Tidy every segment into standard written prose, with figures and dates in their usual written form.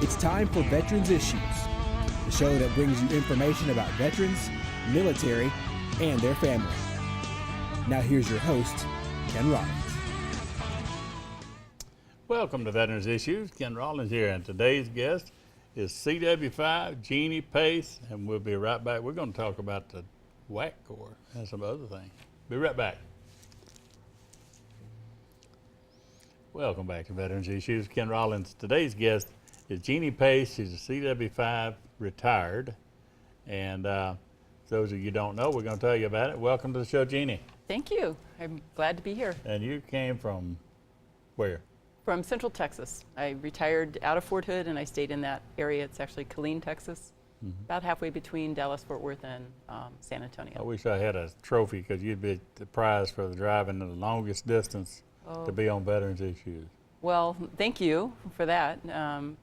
It's time for Veterans Issues, the show that brings you information about veterans, military, and their family. Now here's your host, Ken Rollins. Welcome to Veterans Issues. Ken Rollins here, and today's guest is CW5, Jeannie Pace, and we'll be right back. We're going to talk about the WAC Corps and some other things. Be right back. Welcome back to Veterans Issues. Ken Rollins. Today's guest is Jeannie Pace. She's a CW5 retired, and those of you who don't know, we're going to tell you about it. Welcome to the show, Jeannie. Thank you. I'm glad to be here. And you came from where? From Central Texas. I retired out of Fort Hood and I stayed in that area. It's actually Killeen, Texas, about halfway between Dallas, Fort Worth, and San Antonio. I wish I had a trophy because you'd be the prize for the driving the longest distance to be on Veterans Issues. Well, thank you for that.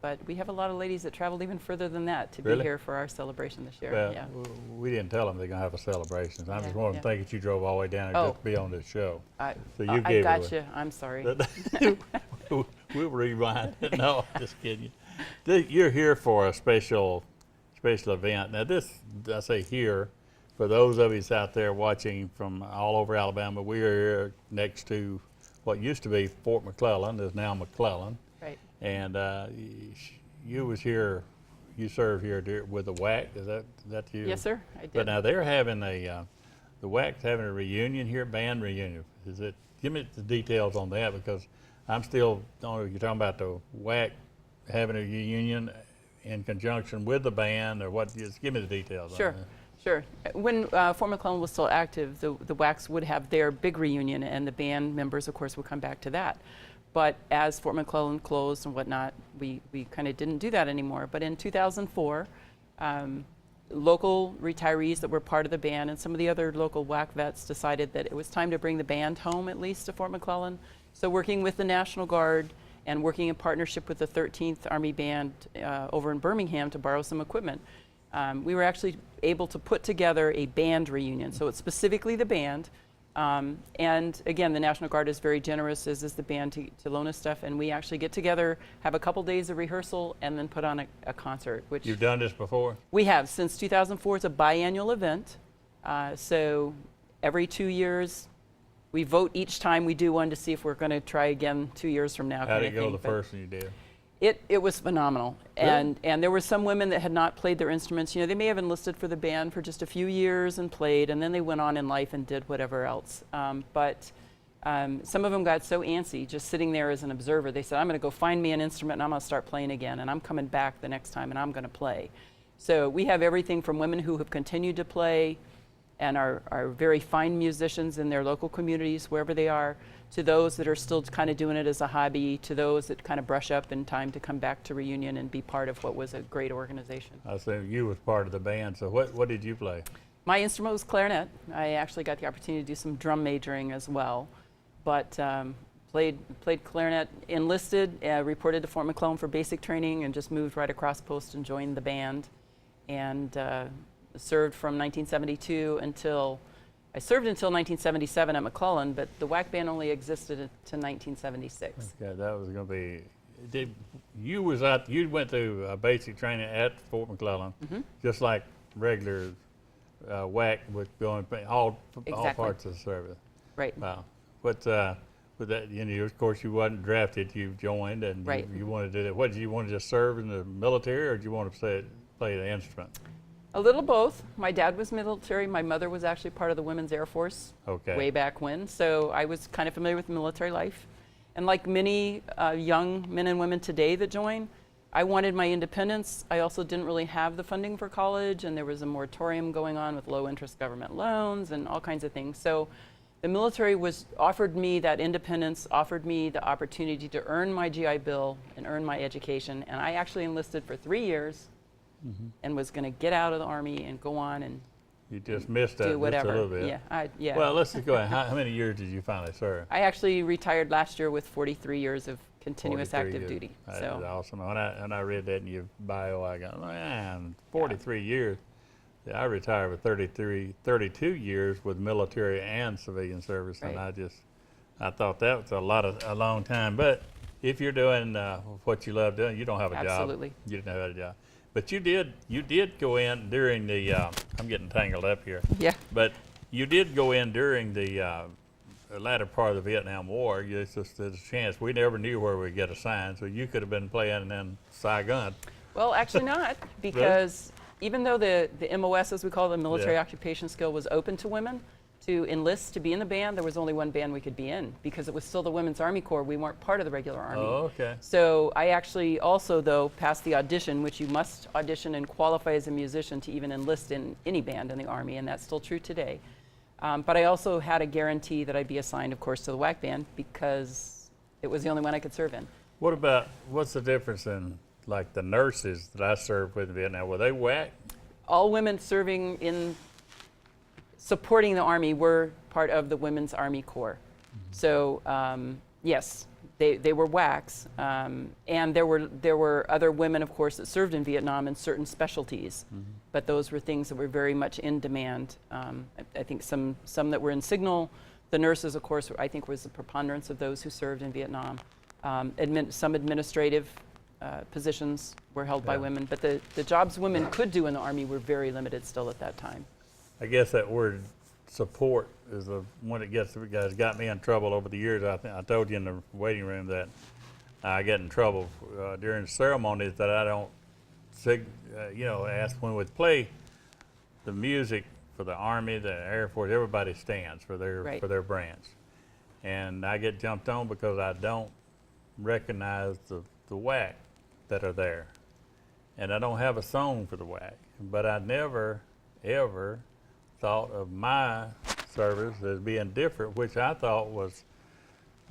But we have a lot of ladies that traveled even further than that to be here for our celebration this year. Well, yeah. we didn't tell them they're going to have a celebration. So I just wanted to think that you drove all the way down there just to be on this show. So you gave got it you. I'm sorry. We'll rewind. No, I'm just kidding you. You're here for a special event. Now this, I say here, for those of us out there watching from all over Alabama, we are here next to what used to be Fort McClellan, is now McClellan. Right. And you was here, you served here with the WAC, is that you? Yes, sir, I did. But now they're having the WAC's having a reunion here, band reunion. Give me the details on that, because I'm still, you're talking about the WAC having a reunion in conjunction with the band, or what? Just give me the details. Sure. On that. Sure. When Fort McClellan was still active, the WACs would have their big reunion, and the band members, of course, would come back to that. But as Fort McClellan closed and whatnot, we kind of didn't do that anymore. But in 2004, local retirees that were part of the band and some of the other local WAC vets decided that it was time to bring the band home, at least to Fort McClellan. So working with the National Guard and working in partnership with the 13th Army Band over in Birmingham to borrow some equipment, we were actually able to put together a band reunion. So it's specifically the band. And again, the National Guard is very generous, as is the band, to loan us stuff. And we actually get together, have a couple days of rehearsal, and then put on a concert. Which You've done this before? We have. Since 2004, it's a biannual event. So every 2 years, we vote each time we do one to see if we're going to try again 2 years from now. How did it go the first one you did? It was phenomenal. Really? And there were some women that had not played their instruments. You know, they may have enlisted for the band for just a few years and played, and then they went on in life and did whatever else. But some of them got so antsy just sitting there as an observer. They said, I'm going to go find me an instrument and I'm going to start playing again, and I'm coming back the next time and I'm going to play. So we have everything from women who have continued to play and are very fine musicians in their local communities, wherever they are, to those that are still kind of doing it as a hobby, to those that kind of brush up in time to come back to reunion and be part of what was a great organization. I say you was part of the band, so what did you play? My instrument was clarinet. I actually got the opportunity to do some drum majoring as well, but played clarinet, enlisted, reported to Fort McClellan for basic training, and just moved right across post and joined the band, and served from 1972 until 1977 at McClellan, but the WAC band only existed to 1976. Okay, that was going to be. You went through basic training at Fort McClellan, just like regular WAC was going all parts of the service. Right. Wow. But with that, of course, you wasn't drafted. You joined, and you wanted to do that. What did you want to just serve in the military, or did you want to play the instrument? A little both. My dad was military. My mother was actually part of the Women's Air Force way back when. So I was kind of familiar with military life. And like many young men and women today that join, I wanted my independence. I also didn't really have the funding for college, and there was a moratorium going on with low interest government loans and all kinds of things. So the military offered me that independence, offered me the opportunity to earn my GI Bill and earn my education. And I actually enlisted for 3 years. And was going to get out of the Army and go on and you just missed that do whatever. Just a little bit. Yeah. Well, let's just go ahead. How many years did you finally serve? I actually retired last year with 43 years of continuous active years. duty. That is awesome. When I read that in your bio, I got, man, 43 years. Yeah, I retired with 32 years with military and civilian service, and I thought that was a long time. But if you're doing what you love doing, you don't have a Absolutely. job. You didn't have a job. But you did go in during the, I'm getting tangled up here. Yeah. But you did go in during the latter part of the Vietnam War. There's a chance. We never knew where we'd get assigned, so you could have been playing in Saigon. Well, actually not, because even though the MOS, as we call it, the military occupation skill, was open to women to enlist to be in the band, there was only one band we could be in because it was still the Women's Army Corps. We weren't part of the regular Army. Oh, okay. So I actually also, though, passed the audition, which you must audition and qualify as a musician to even enlist in any band in the Army, and that's still true today. But I also had a guarantee that I'd be assigned, of course, to the WAC band because it was the only one I could serve in. What's the difference in, like, the nurses that I served with in Vietnam? Were they WAC? All women serving in supporting the Army were part of the Women's Army Corps. So yes, they were WACs, and there were other women, of course, that served in Vietnam in certain specialties, but those were things that were very much in demand. I think some that were in signal. The nurses, of course, I think was the preponderance of those who served in Vietnam. Some administrative positions were held by women, but the jobs women could do in the Army were very limited still at that time. I guess that word support is the one that has got me in trouble over the years. I told you in the waiting room that I get in trouble during ceremonies that I don't, ask when we play the music for the Army, the Air Force. Everybody stands for their branch, and I get jumped on because I don't recognize the WAC that are there, and I don't have a song for the WAC. But I never ever thought of my service as being different, which I thought was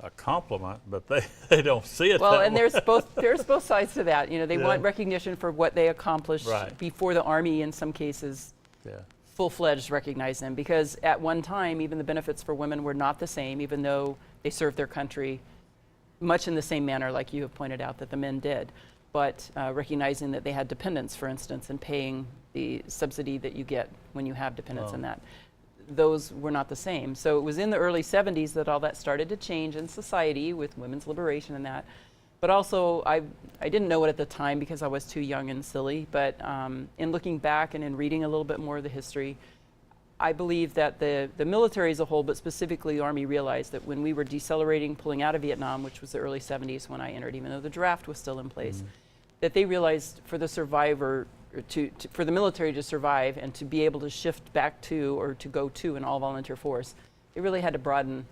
a compliment, but they don't see it well, that and way. there's both sides to that. They want recognition for what they accomplished before the Army, in some cases, full-fledged recognize them, because at one time, even the benefits for women were not the same, even though they served their country much in the same manner, like you have pointed out, that the men did. But recognizing that they had dependents, for instance, and paying the subsidy that you get when you have dependents in that. Those were not the same. So it was in the early 70s that all that started to change in society with women's liberation and that. But also, I didn't know it at the time because I was too young and silly, but in looking back and in reading a little bit more of the history, I believe that the military as a whole, but specifically the Army, realized that when we were decelerating, pulling out of Vietnam, which was the early 70s when I entered, even though the draft was still in place, that they realized for the survivor, for the military to survive and to be able to shift back to or to go to an all-volunteer force, they really had to broaden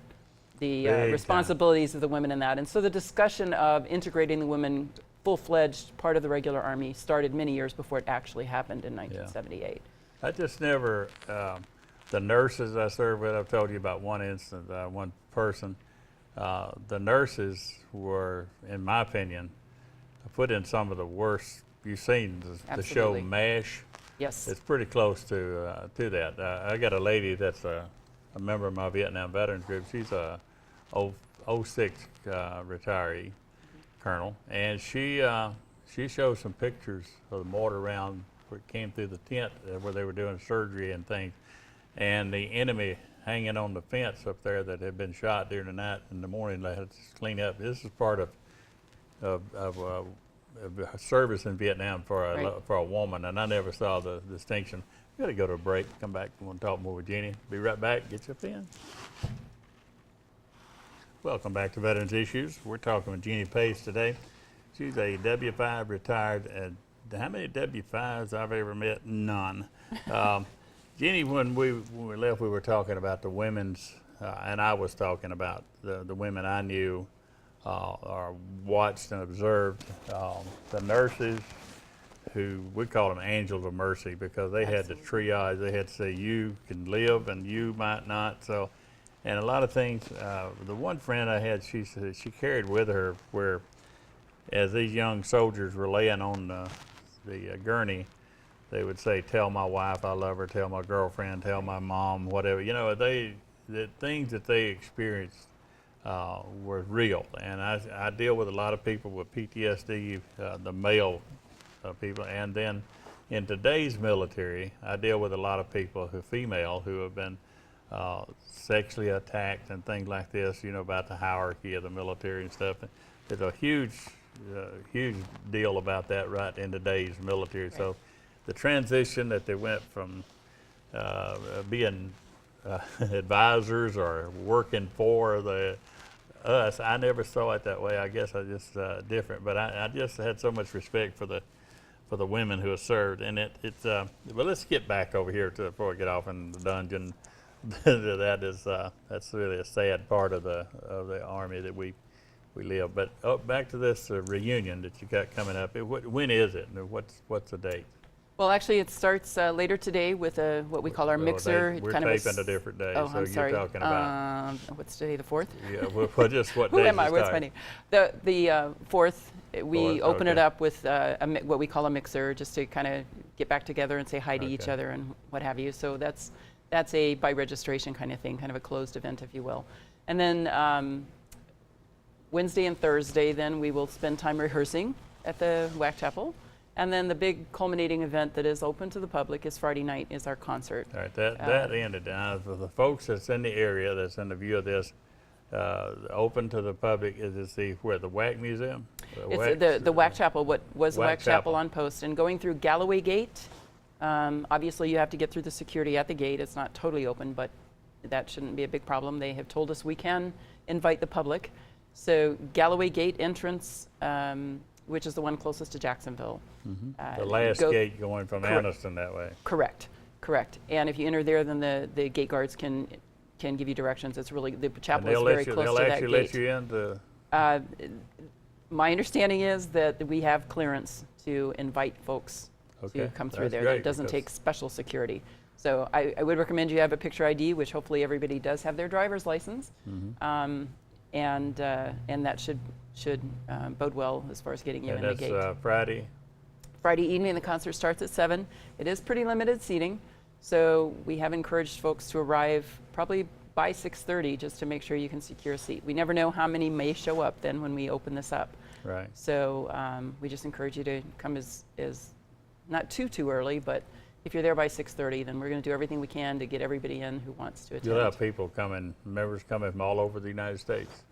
the responsibilities of the women in that. And so the discussion of integrating the women full-fledged part of the regular Army started many years before it actually happened in 1978. I just never, the nurses I served with, I've told you about one instance, one person. The nurses were, in my opinion, put in some of the worst. You've seen the show MASH. Yes. It's pretty close to that. I got a lady that's a member of my Vietnam Veterans Group. She's a 06 retiree colonel, and she shows some pictures of the mortar round where it came through the tent where they were doing surgery and things, and the enemy hanging on the fence up there that had been shot during the night. In the morning, they had to clean up. This is part of service in Vietnam for a woman, and I never saw the distinction. We got to go to a break. Come back. We want to talk more with Jeannie. Be right back. Get you a pen. Welcome back to Veterans Issues. We're talking with Jeannie Pace today. She's a W5 retired. How many W5s I've ever met? None. Jeannie, when we left, we were talking about the women's, and I was talking about the women I knew or watched and observed, the nurses who, we call them angels of mercy, because they had to triage. They had to say, you can live and you might not. So, and a lot of things, the one friend I had, she said she carried with her where as these young soldiers were laying on the gurney, they would say, tell my wife I love her, tell my girlfriend, tell my mom, whatever. The things that they experienced were real. And I deal with a lot of people with PTSD, the male people. And then in today's military, I deal with a lot of people female, who have been sexually attacked and things like this, about the hierarchy of the military and stuff. And there's a huge deal about that right in today's military. Right. So the transition that they went from being advisors or working for us, I never saw it that way. I guess I just different, but I just had so much respect for the women who have served. And but let's get back over here before we get off in the dungeon. That's really a sad part of the Army that we live. But back to this reunion that you got coming up. When is it? And what's the date? Well, actually, it starts later today with what we call our mixer. We're taping a different day, oh, so I'm sorry. You're talking about. What's today, the 4th? Yeah, well, just what day? Who am I? What's my name? The 4th. We open it up with what we call a mixer, just to kind of get back together and say hi to each other and what have you. So that's a by registration kind of thing, kind of a closed event, if you will. And then Wednesday and Thursday, then we will spend time rehearsing at the WAC Chapel. And then the big culminating event that is open to the public is Friday night, is our concert. All right, that ended. Now, for the folks that's in the area, that's in the view of this, open to the public, is the WAC Museum? It's the WAC Chapel, what was the WAC Chapel on post. And going through Galloway Gate, obviously you have to get through the security at the gate. It's not totally open, but that shouldn't be a big problem. They have told us we can invite the public. So Galloway Gate entrance, which is the one closest to Jacksonville. The last gate going from Anniston that way. Correct. And if you enter there, then the gate guards can give you directions. It's really, the chapel is very close to that gate. They'll actually let you in? My understanding is that we have clearance to invite folks to come through there. It doesn't take special security. So I would recommend you have a picture ID, which hopefully everybody does have their driver's license. And that should bode well as far as getting you in the gate. And that's Friday? Friday evening, the concert starts at 7. It is pretty limited seating, so we have encouraged folks to arrive probably by 6:30 just to make sure you can secure a seat. We never know how many may show up then when we open this up. Right. So we just encourage you to come as not too early, but if you're there by 6:30, then we're going to do everything we can to get everybody in who wants to attend. You'll have people members coming from all over the United States.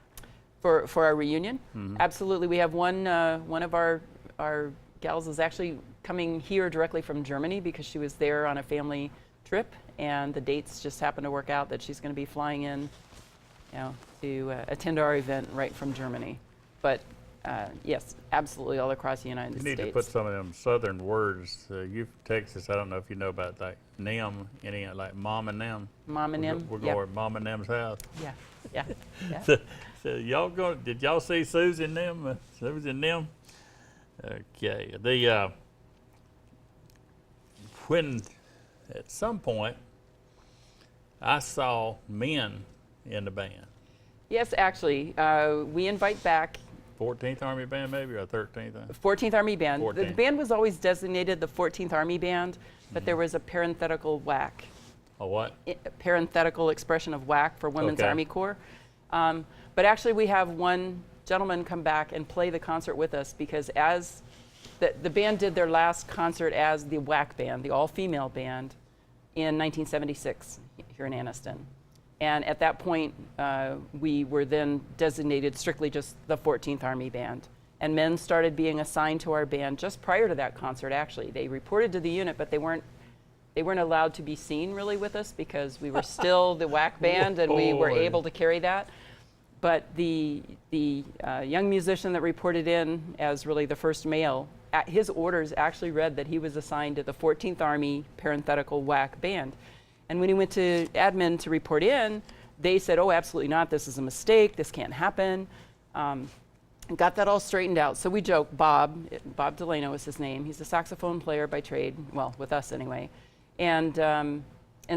For our reunion? Absolutely. We have one of our gals is actually coming here directly from Germany because she was there on a family trip, and the dates just happen to work out that she's going to be flying in, to attend our event right from Germany. But yes, absolutely all across the United States. You need to put some of them southern words. You from Texas, I don't know if you know about like them, like mom and them. Mom and them. We're going to mom and them's house. Yeah. So did y'all see Susie and them? Susie and them? Okay. When at some point I saw men in the band. Yes, actually, we invite back 14th Army Band maybe, or 13th? 14th Army Band. 14th. The band was always designated the 14th Army Band, but there was a parenthetical WAC. A what? Parenthetical expression of WAC for Women's Army Corps. But actually we have one gentleman come back and play the concert with us because as the band did their last concert as the WAC Band, the all-female band, in 1976 here in Anniston. And at that point, we were then designated strictly just the 14th Army Band. And men started being assigned to our band just prior to that concert, actually. They reported to the unit, but they weren't allowed to be seen really with us because we were still the WAC Band and we were able to carry that. But the young musician that reported in as really the first male, his orders actually read that he was assigned to the 14th Army parenthetical WAC Band. And when he went to admin to report in, they said, oh, absolutely not, this is a mistake, this can't happen. Got that all straightened out. So we joke, Bob Delano is his name. He's a saxophone player by trade, well, with us anyway. And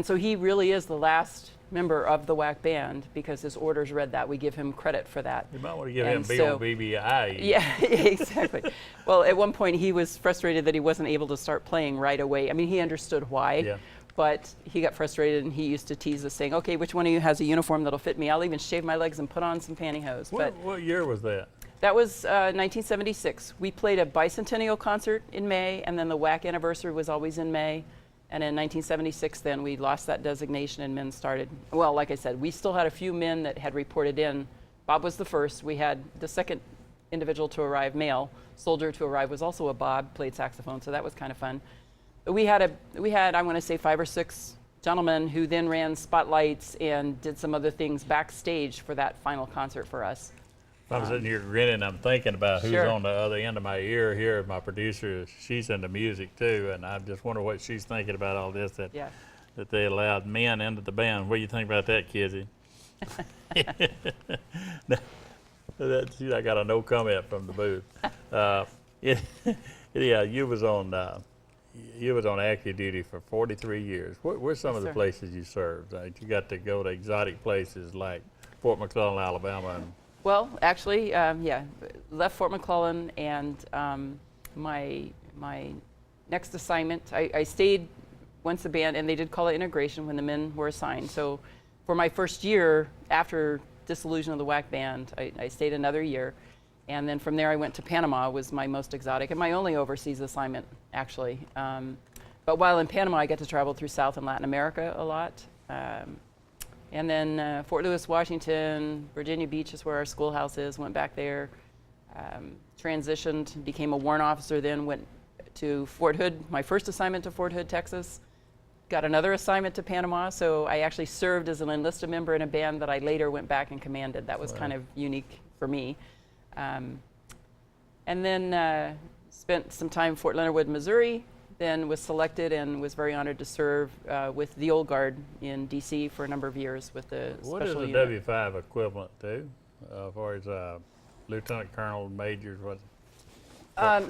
so he really is the last member of the WAC Band because his orders read that. We give him credit for that. You might want to give him BBI. Yeah, exactly. Well, at one point he was frustrated that he wasn't able to start playing right away. I mean, he understood why, but he got frustrated and he used to tease us saying, okay, which one of you has a uniform that'll fit me? I'll even shave my legs and put on some pantyhose. What year was that? That was 1976. We played a bicentennial concert in May, and then the WAC anniversary was always in May. And in 1976, then we lost that designation and men started. Well, like I said, we still had a few men that had reported in. Bob was the first. We had the second individual to arrive, male soldier to arrive, was also a Bob, played saxophone, so that was kind of fun. But we had, I want to say, 5 or 6 gentlemen who then ran spotlights and did some other things backstage for that final concert for us. I'm sitting here grinning. I'm thinking about who's Sure. on the other end of my ear here. My producer, she's into music too, and I just wonder what she's thinking about all this, that Yeah. that they allowed men into the band. What do you think about that, Kizzy? I got a no comment from the booth. Yeah, you was on active duty for 43 years. Where's some Yes, of the sir. places you served? You got to go to exotic places like Fort McClellan, Alabama, and Well, actually, yeah, left Fort McClellan, and my next assignment, I stayed once the band, and they did call it integration when the men were assigned. So for my first year after dissolution of the WAC band, I stayed another year, and then from there I went to Panama, was my most exotic and my only overseas assignment, actually. But while in Panama, I got to travel through South and Latin America a lot. And then Fort Lewis, Washington, Virginia Beach is where our schoolhouse is, went back there, transitioned, became a warrant officer, then went to Fort Hood, my first assignment to Fort Hood, Texas, got another assignment to Panama, so I actually served as an enlisted member in a band that I later went back and commanded. That was kind of unique for me. And then spent some time in Fort Leonard Wood, Missouri, then was selected and was very honored to serve with the Old Guard in D.C. for a number of years with the what is special the unit. W5 equivalent to, as far as lieutenant colonel, majors? What?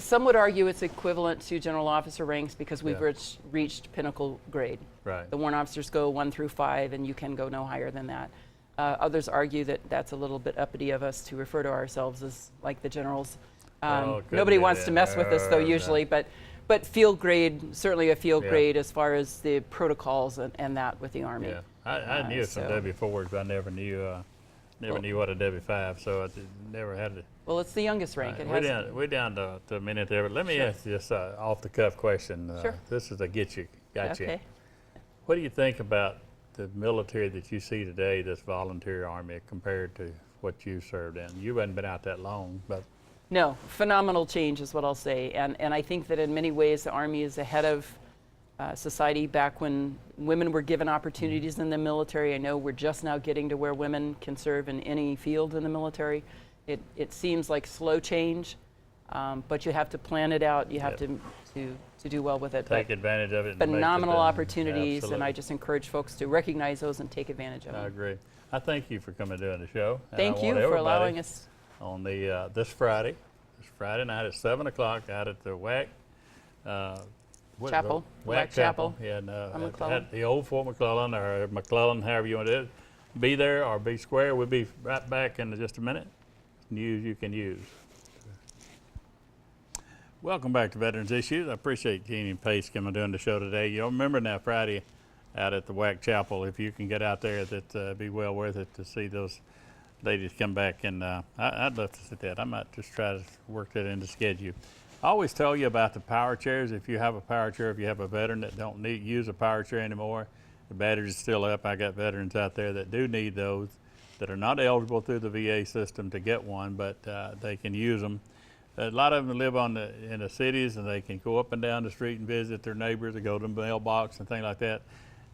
Some would argue it's equivalent to general officer ranks because we've Yeah. reached pinnacle grade. Right. The warrant officers go 1 through 5, and you can go no higher than that. Others argue that that's a little bit uppity of us to refer to ourselves as like the generals. couldn't Nobody do wants that. to mess with us, though, No. usually. But field grade, certainly a field Yeah. grade as far as the protocols and that with the Army. Yeah, I knew some so- W4s, but I never knew what a W5. So I never had to. Well, it's the youngest rank. Right, It has we're down to a minute there, but let me Sure. ask you this off the cuff question. Sure. This is a got you. Okay. What do you think about the military that you see today, this volunteer army, compared to what you served in? You hadn't been out that long, but No, phenomenal change is what I'll say. And I think that in many ways the Army is ahead of society back when women were given opportunities in the military. I know we're just now getting to where women can serve in any field in the military. It seems like slow change, but you have to plan it out. You have Yep. to do well with it. take But advantage of it. and make it phenomenal done. opportunities, and I Absolutely. just encourage folks to recognize those and take advantage of I them. agree. I thank you for coming and doing the show. and I Thank you want for everybody allowing us. on the this Friday night at 7:00 out at the WAC Chapel, WAC WAC Chapel yeah, and, on at McClellan. the old Fort McClellan or McClellan, however you want to do it. Be there or be square. We'll be right back in just a minute. News you can use. Welcome back to Veterans Issues. I appreciate Jeannie and Pace coming doing the show today. You'll remember now Friday out at the WAC Chapel. If you can get out there, that'd be well worth it to see those ladies come back. And I'd love to see that. I might just try to work that into schedule. I always tell you about the power chairs. If you have a power chair, if you have a veteran that don't use a power chair anymore, the battery's still up. I got veterans out there that do need those, that are not eligible through the VA system to get one, but they can use them. A lot of them live in the cities, and they can go up and down the street and visit their neighbors, or go to the mailbox and things like that.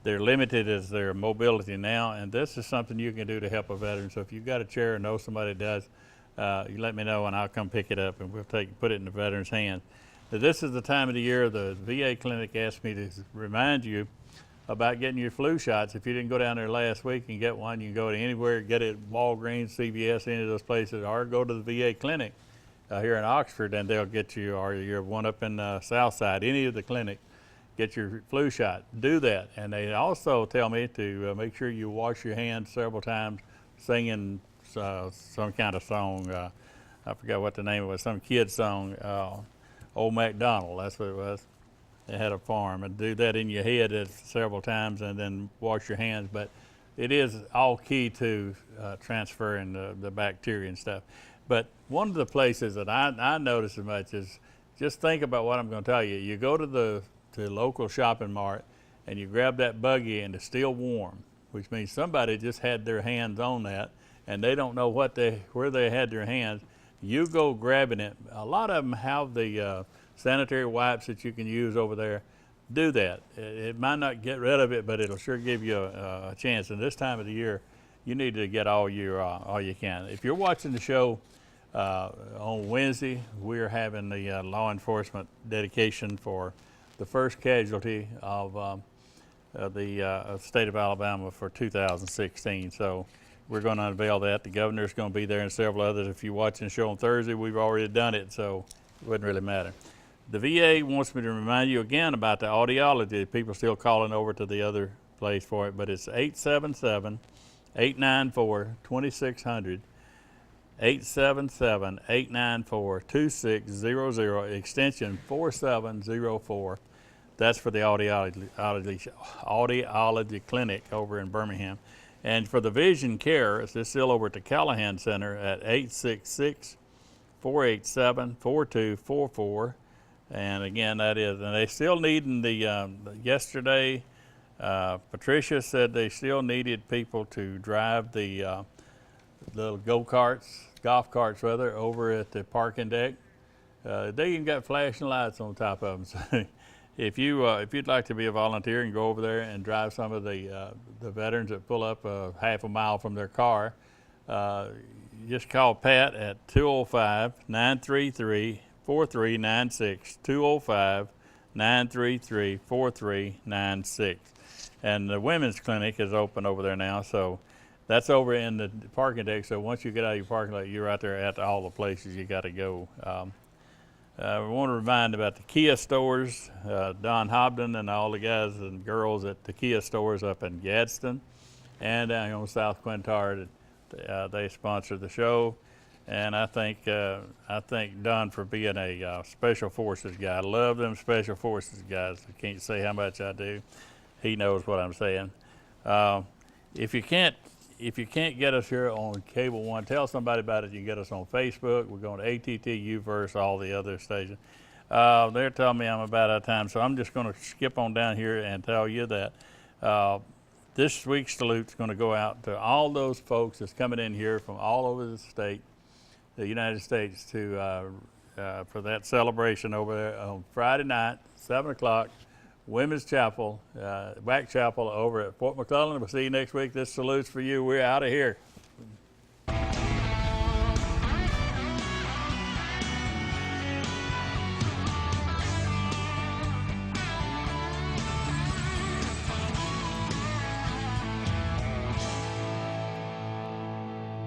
They're limited as their mobility now, and this is something you can do to help a veteran. So if you've got a chair and know somebody that does, you let me know, and I'll come pick it up, and we'll put it in the veteran's hands. Now, this is the time of the year the VA clinic asked me to remind you about getting your flu shots. If you didn't go down there last week and get one, you can go to anywhere, get it at Walgreens, CVS, any of those places, or go to the VA clinic here in Oxford, and they'll get you, or you're one up in Southside, any of the clinic, get your flu shot. Do that. And they also tell me to make sure you wash your hands several times, singing some kind of song. I forgot what the name was, some kid song, Old MacDonald, that's what it was. They had a farm, and do that in your head several times, and then wash your hands. But it is all key to transferring the bacteria and stuff. But one of the places that I notice as much is, just think about what I'm going to tell you. You go to the local shopping mart, and you grab that buggy and it's still warm, which means somebody just had their hands on that and they don't know where they had their hands, you go grabbing it. A lot of them have the sanitary wipes that you can use over there. Do that. It might not get rid of it, but it'll sure give you a chance. And this time of the year, you need to get all you can. If you're watching the show on Wednesday, we're having the law enforcement dedication for the first casualty of the state of Alabama for 2016. So we're going to unveil that. The governor's going to be there and several others. If you're watching the show on Thursday, we've already done it, so it wouldn't really matter. The VA wants me to remind you again about the audiology. People still calling over to the other place for it, but it's 877-894-2600, 877-894-2600, extension 4704. That's for the audiology clinic over in Birmingham. And for the vision care, it's still over at the Callahan Center at 866-487-4244. And again, that is, and they still needing the, yesterday, Patricia said they still needed people to drive the little go-karts, golf carts rather, over at the parking deck. They even got flashing lights on top of them. So if you'd like to be a volunteer and go over there and drive some of the veterans that pull up half a mile from their car, just call Pat at 205-933-4396, 205-933-4396. And the women's clinic is open over there now, so that's over in the parking deck. So once you get out of your parking lot, you're right there at all the places you got to go. We want to remind about the Kia stores, Don Hobden and all the guys and girls at the Kia stores up in Gadsden and down here on South Quintard. They sponsor the show. And I thank Don for being a Special Forces guy. I love them Special Forces guys. I can't say how much I do. He knows what I'm saying. If you can't get us here on Cable One, tell somebody about it. You can get us on Facebook. We're going to ATT, Uverse, all the other stations. They're telling me I'm about out of time, so I'm just going to skip on down here and tell you that this week's salute is going to go out to all those folks that's coming in here from all over the state, the United States, to for that celebration over there on Friday night, 7 o'clock, Women's Chapel, WAC Chapel over at Fort McClellan. We'll see you next week. This salute's for you. We're out of here.